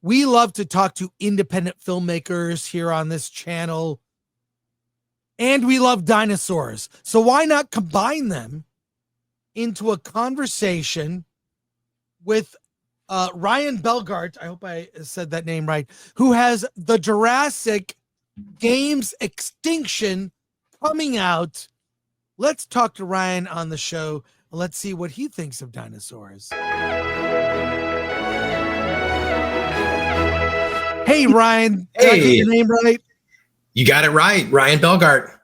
We love to talk to independent filmmakers here on this channel. And we love dinosaurs. So why not combine them into a conversation with Ryan Bellgardt, I hope I said that name right, who has the Jurassic Games Extinction coming out. Let's talk to Ryan on the show. Let's see what he thinks of dinosaurs. Hey, Ryan. Did I get your name right? You got it right. Ryan Bellgardt.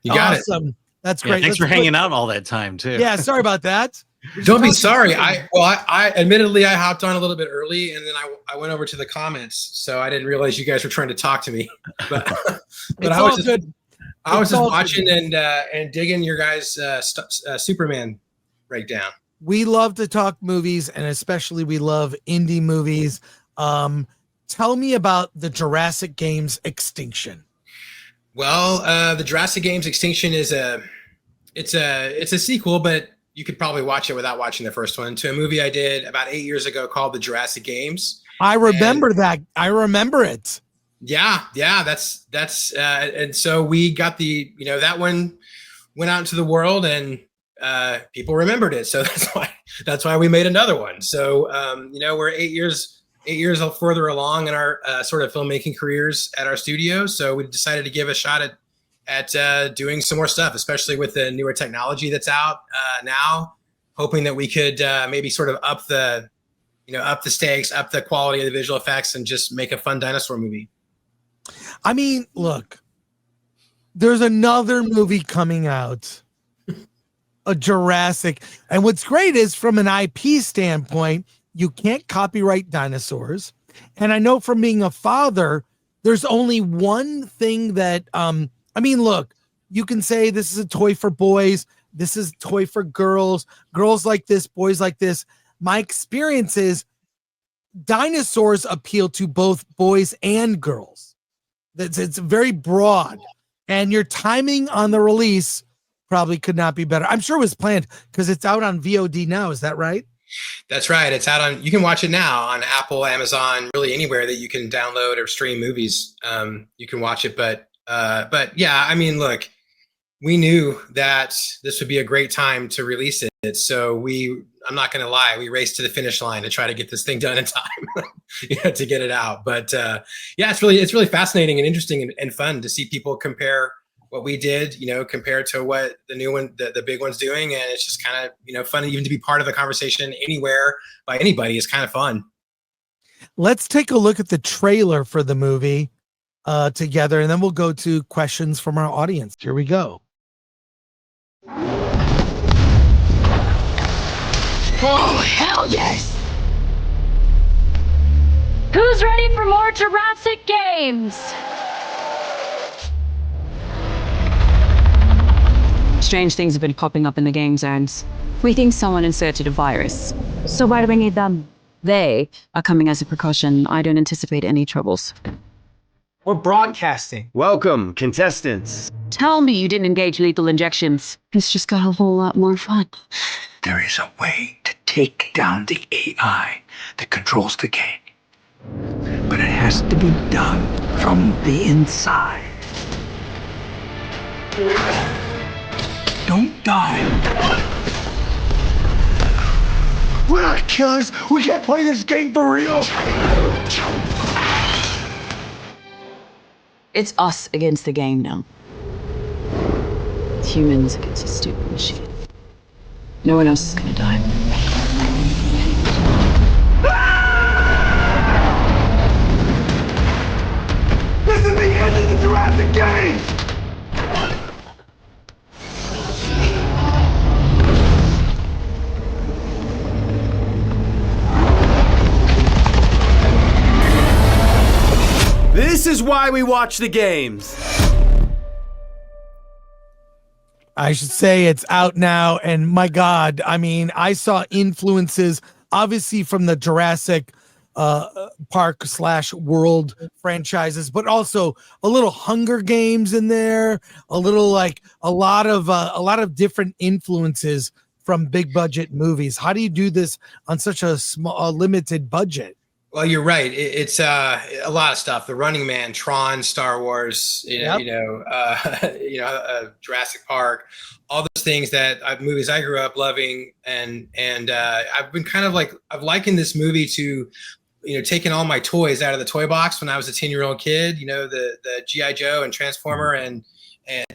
You got it. Awesome. That's great. Thanks for hanging out all that time, too. Yeah, sorry about that. Don't be sorry. I admittedly I hopped on a little bit early, and then I went over to the comments, so I didn't realize you guys were trying to talk to me. But I was just watching and digging your guys' Superman breakdown. We love to talk movies, and especially we love indie movies. Tell me about the Jurassic Games Extinction. Well, the Jurassic Games Extinction is it's a sequel, but you could probably watch it without watching the first one, to a movie I did about 8 years ago called The Jurassic Games. I remember that. I remember it. Yeah. That's and so we got that one went out into the world, and people remembered it. So that's why we made another one. So we're 8 years further along in our sort of filmmaking careers at our studio. So we decided to give a shot at doing some more stuff, especially with the newer technology that's out now, hoping that we could maybe sort of up the stakes, up the quality of the visual effects, and just make a fun dinosaur movie. I mean, look, there's another movie coming out, a Jurassic. And what's great is, from an IP standpoint, you can't copyright dinosaurs. And I know from being a father, there's only one thing that, look, you can say this is a toy for boys. This is a toy for girls. Girls like this, boys like this. My experience is dinosaurs appeal to both boys and girls. It's very broad. And your timing on the release probably could not be better. I'm sure it was planned because it's out on VOD now. Is that right? That's right. It's out on, you can watch it now on Apple, Amazon, really anywhere that you can download or stream movies. You can watch it, but yeah, I mean, look, we knew that this would be a great time to release it. So I'm not going to lie, we raced to the finish line to try to get this thing done in time to get it out. But yeah, it's really fascinating and interesting and fun to see people compare what we did, compared to what the new one, the big one's doing. And it's just kind of, fun even to be part of the conversation anywhere by anybody is kind of fun. Let's take a look at the trailer for the movie together, and then we'll go to questions from our audience. Here we go. Oh, hell yes! Who's ready for more Jurassic Games? Strange things have been popping up in the game zones. We think someone inserted a virus. So why do we need them? They are coming as a precaution. I don't anticipate any troubles. We're broadcasting. Welcome, contestants. Tell me you didn't engage lethal injections. It's just got a whole lot more fun. There is a way to take down the AI that controls the game. But it has to be done from the inside. Don't die. We're not killers. We can't play this game for real. It's us against the game now. It's humans against a stupid machine. No one else is gonna die. This is the end of the Jurassic game! This is why we watch the games. I should say it's out now, and my God, I mean, I saw influences obviously from the Jurassic Park / World franchises, but also a little Hunger Games in there, a lot of different influences from big budget movies. How do you do this on such a small, limited budget? Well, you're right. It's a lot of stuff. The Running Man, Tron, Star Wars, Yep. Jurassic Park, all those things movies I grew up loving, and I've been kind of like I've likened this movie to taking all my toys out of the toy box when I was a 10-year-old kid. The GI Joe and Transformer and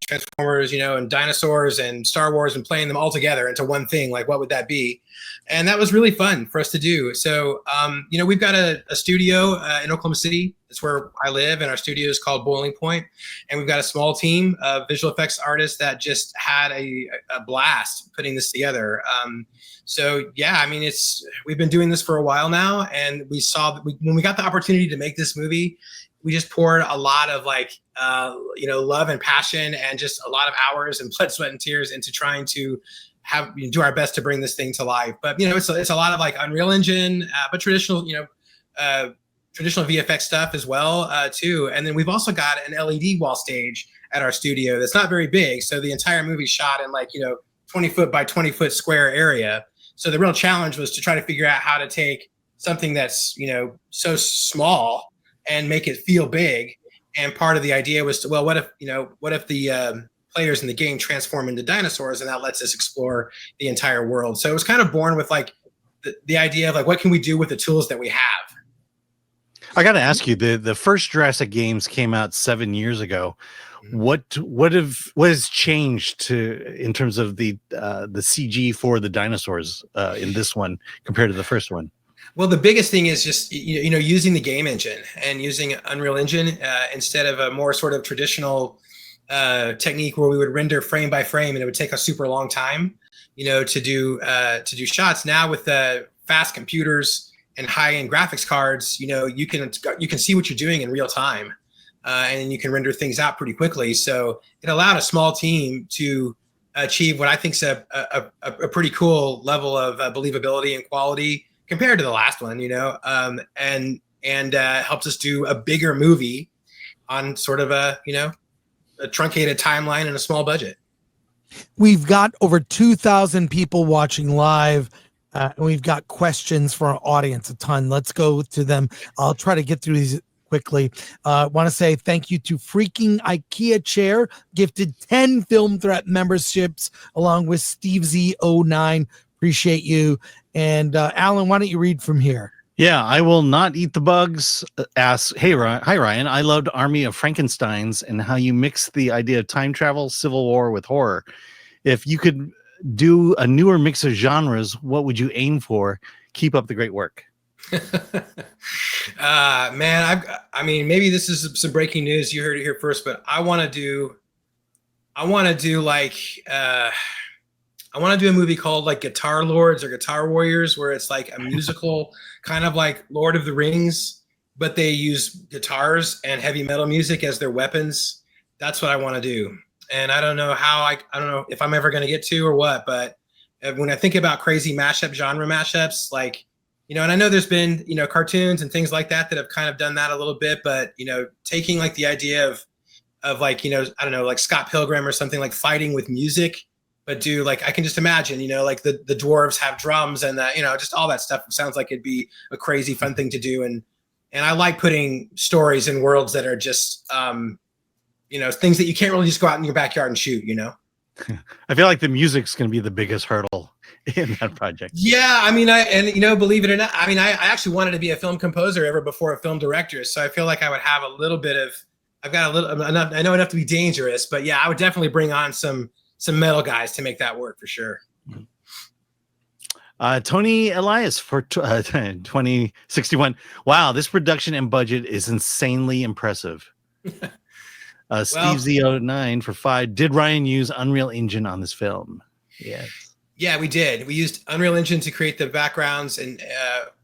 Transformers, and dinosaurs and Star Wars, and playing them all together into one thing. Like, what would that be? And that was really fun for us to do. So, we've got a studio in Oklahoma City. That's where I live, and our studio is called Boiling Point. And we've got a small team of visual effects artists that just had a blast putting this together. We've been doing this for a while now, and we saw that when we got the opportunity to make this movie, we just poured a lot of love and passion and just a lot of hours and blood, sweat, and tears into trying to do our best to bring this thing to life. But it's a lot of like Unreal Engine, but traditional VFX stuff as well too. And then we've also got an LED wall stage at our studio that's not very big, so the entire movie shot in 20 foot by 20 foot square area. So the real challenge was to try to figure out how to take something that's so small and make it feel big. And part of the idea was what if the players in the game transform into dinosaurs, and that lets us explore the entire world. So it was kind of born with the idea of what can we do with the tools that we have. I got to ask you, the first Jurassic games came out 7 years ago. What has changed in terms of the CG for the dinosaurs in this one compared to the first one? Well, the biggest thing is just using the game engine and using Unreal Engine instead of a more sort of traditional technique where we would render frame by frame, and it would take a super long time, to do shots. Now with the fast computers and high-end graphics cards, you can see what you're doing in real time, and you can render things out pretty quickly. So it allowed a small team to achieve what I think is a pretty cool level of believability and quality compared to the last one, and helps us do a bigger movie on sort of a truncated timeline and a small budget. We've got over 2,000 people watching live, and we've got questions for our audience, a ton. Let's go to them. I'll try to get through these quickly. Want to say thank you to Freaking IKEA Chair, gifted 10 Film Threat memberships, along with Steve Z09. Appreciate you. And Alan, why don't you read from here? Yeah, I will not eat the bugs. Asks, hi Ryan. I loved Army of Frankensteins and how you mix the idea of time travel, Civil War with horror. If you could do a newer mix of genres, what would you aim for? Keep up the great work. Man, maybe this is some breaking news. You heard it here first, but I want to do a movie called Guitar Lords or Guitar Warriors, where it's like a musical kind of like Lord of the Rings, but they use guitars and heavy metal music as their weapons. That's what I want to do. And I don't know I don't know if I'm ever going to get to or what, but when I think about crazy genre mashups, and I know there's been, cartoons and things like that have kind of done that a little bit, but, taking the idea of I don't know, Scott Pilgrim or something, fighting with music, but I can just imagine, the dwarves have drums and just all that stuff. It sounds like it'd be a crazy fun thing to do. And I like putting stories in worlds that are just, things that you can't really just go out in your backyard and shoot, I feel like the music's going to be the biggest hurdle in that project. Yeah. Believe it or not, I actually wanted to be a film composer ever before a film director. So I feel like I would have a little bit of, I know enough to be dangerous, but yeah, I would definitely bring on some metal guys to make that work for sure. Tony Elias for 2061. Wow, this production and budget is insanely impressive. Steve Z09 for 5. Did Ryan use Unreal Engine on this film? Yes. Yeah, we did. We used Unreal Engine to create the backgrounds and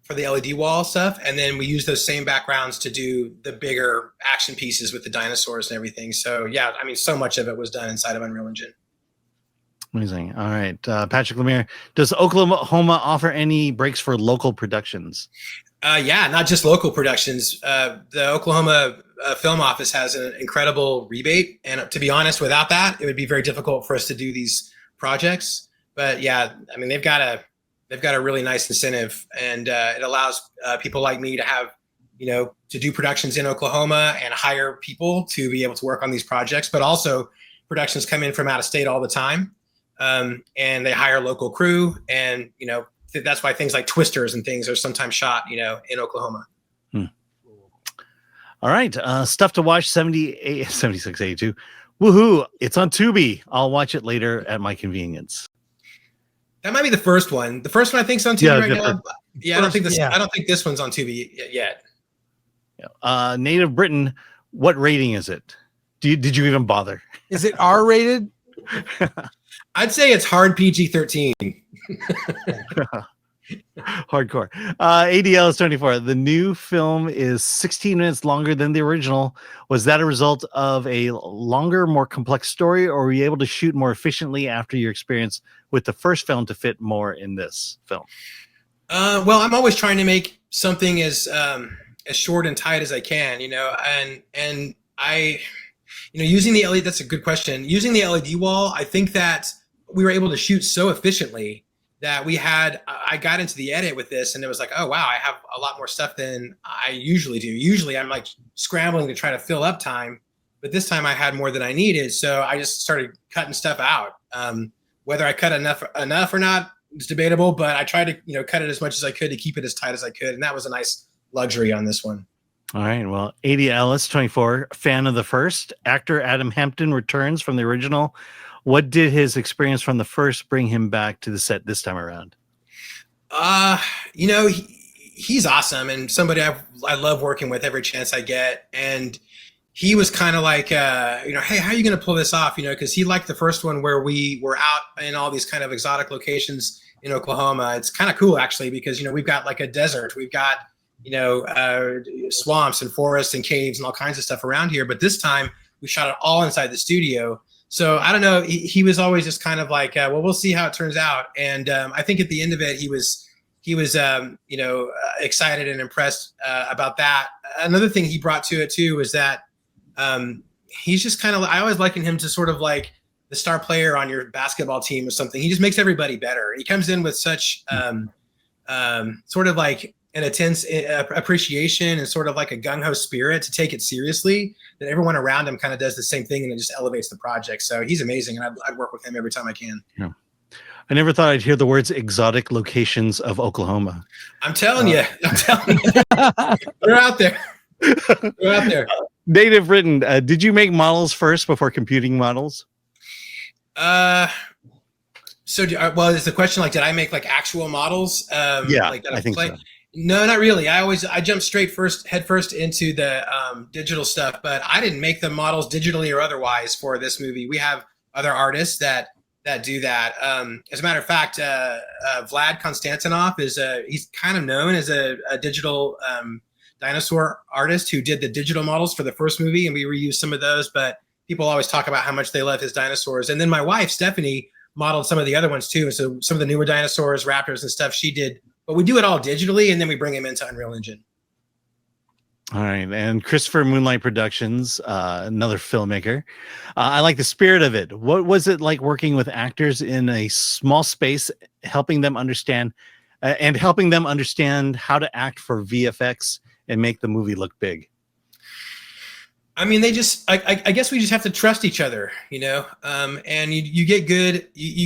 for the LED wall stuff, and then we used those same backgrounds to do the bigger action pieces with the dinosaurs and everything. So yeah, so much of it was done inside of Unreal Engine. Amazing. All right. Patrick Lemire, does Oklahoma offer any breaks for local productions? Yeah, not just local productions. The Oklahoma Film Office has an incredible rebate. And to be honest, without that, it would be very difficult for us to do these projects. But yeah, they've got they've got a really nice incentive, and it allows people like me to have, to do productions in Oklahoma and hire people to be able to work on these projects, but also productions come in from out of state all the time. And they hire local crew, and, that's why things like Twisters and things are sometimes shot, in Oklahoma. All right. Stuff to watch 7682. Woohoo. It's on Tubi. I'll watch it later at my convenience. That might be the first one. The first one I think is on Tubi right now. Yeah, I don't think this one's on Tubi yet. Native Britain, what rating is it? Did you even bother? Is it R-rated? I'd say it's hard PG-13. Hardcore. ADL is 24. The new film is 16 minutes longer than the original. Was that a result of a longer, more complex story, or were you able to shoot more efficiently after your experience with the first film to fit more in this film? Well, I'm always trying to make something as short and tight as I can, and I, using the LED, that's a good question. Using the LED wall, I think that we were able to shoot so efficiently that I got into the edit with this, and it was like, oh wow, I have a lot more stuff than I usually do. Usually I'm like scrambling to try to fill up time, but this time I had more than I needed. So I just started cutting stuff out. Whether I cut enough or not is debatable, but I tried to, cut it as much as I could to keep it as tight as I could. And that was a nice luxury on this one. All right. Well, AD Ellis, 24, fan of the first. Actor Adam Hampton returns from the original. What did his experience from the first bring him back to the set this time around? He's awesome, and somebody I love working with every chance I get. And he was kind of like, hey, how are you going to pull this off? Because he liked the first one where we were out in all these kind of exotic locations in Oklahoma. It's kind of cool actually, because we've got like a desert, we've got swamps and forests and caves and all kinds of stuff around here. But this time we shot it all inside the studio. So I don't know. He was always just kind of like, well, we'll see how it turns out. And I think at the end of it, he was excited and impressed about that. Another thing he brought to it too was that he's just kind of, I always liken him to sort of like the star player on your basketball team or something. He just makes everybody better. He comes in with such sort of like an intense appreciation and sort of like a gung-ho spirit to take it seriously, that everyone around him kind of does the same thing, and it just elevates the project. So he's amazing, and I'd work with him every time I can. Yeah. I never thought I'd hear the words exotic locations of Oklahoma. I'm telling you. They're out there. They're out there. Native Britain, did you make models first before computing models? So, is the question like, did I make like actual models? Yeah, like I think so. No, not really. I jumped head first into the digital stuff, but I didn't make the models digitally or otherwise for this movie. We have other artists that do that. As a matter of fact, Vlad Konstantinov he's kind of known as a digital dinosaur artist who did the digital models for the first movie, and we reused some of those, but people always talk about how much they love his dinosaurs. And then my wife, Stephanie, modeled some of the other ones too. So some of the newer dinosaurs, raptors and stuff she did, but we do it all digitally, and then we bring them into Unreal Engine. All right. And Christopher Moonlight Productions, another filmmaker. I like the spirit of it. What was it like working with actors in a small space, helping them understand how to act for VFX and make the movie look big? I mean, I guess we just have to trust each other, and you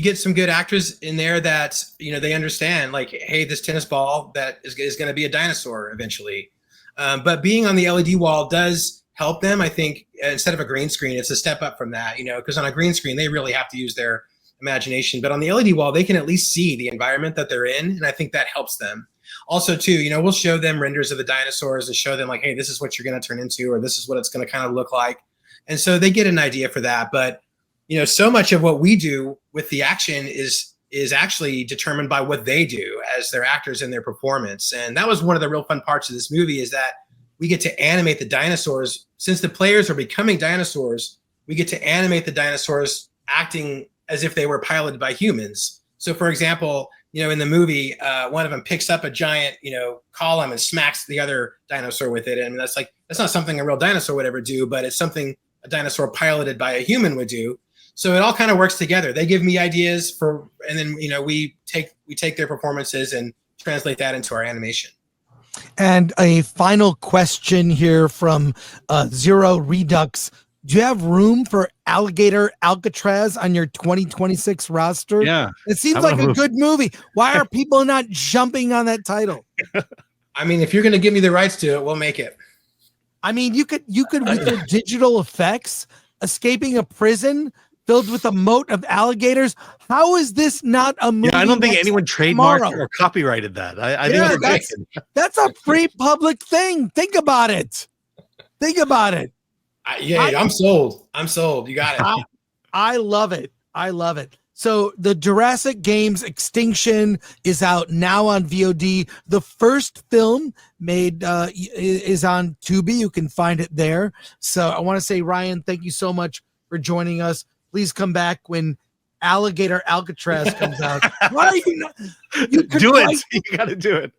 get some good actors in there that, they understand, like, hey, this tennis ball that is going to be a dinosaur eventually. But being on the LED wall does help them. I think instead of a green screen, it's a step up from that, because on a green screen, they really have to use their imagination. But on the LED wall, they can at least see the environment that they're in. And I think that helps them. Also, too, we'll show them renders of the dinosaurs and show them like, hey, this is what you're going to turn into, or this is what it's going to kind of look like. And so they get an idea for that. But, so much of what we do with the action is actually determined by what they do as their actors in their performance. And that was one of the real fun parts of this movie, is that we get to animate the dinosaurs. Since the players are becoming dinosaurs, we get to animate the dinosaurs acting as if they were piloted by humans. So, for example, in the movie, one of them picks up a giant, column and smacks the other dinosaur with it. And that's not something a real dinosaur would ever do, but it's something a dinosaur piloted by a human would do. So it all kind of works together. They give me ideas for, and then we take their performances and translate that into our animation. And a final question here from Zero Redux. Do you have room for Alligator Alcatraz on your 2026 roster? Yeah. It seems like a good movie. Why are people not jumping on that title? I mean, if you're going to give me the rights to it, we'll make it. I mean, you could with your digital effects, escaping a prison filled with a moat of alligators. How is this not a movie? Yeah, I don't think anyone trademarked or copyrighted that. I think that's a free public thing. Think about it. I'm sold. You got it. I love it. I love it. So the Jurassic Games Extinction is out now on VOD. The first film made is on Tubi. You can find it there. So I want to say, Ryan, thank you so much for joining us. Please come back when Alligator Alcatraz comes out. Why are you not? You could do it. You got to do it.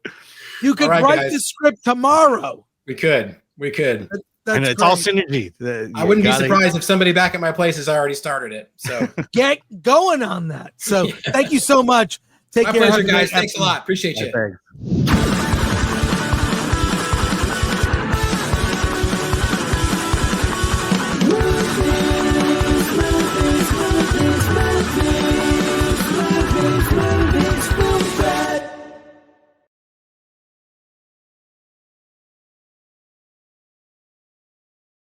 You could write the script tomorrow. We could. And it's all synergy. I wouldn't be surprised if somebody back at my place has already started it. So get going on that. So thank you so much. Take care. My pleasure, guys. Thanks a lot. Appreciate you. Thanks.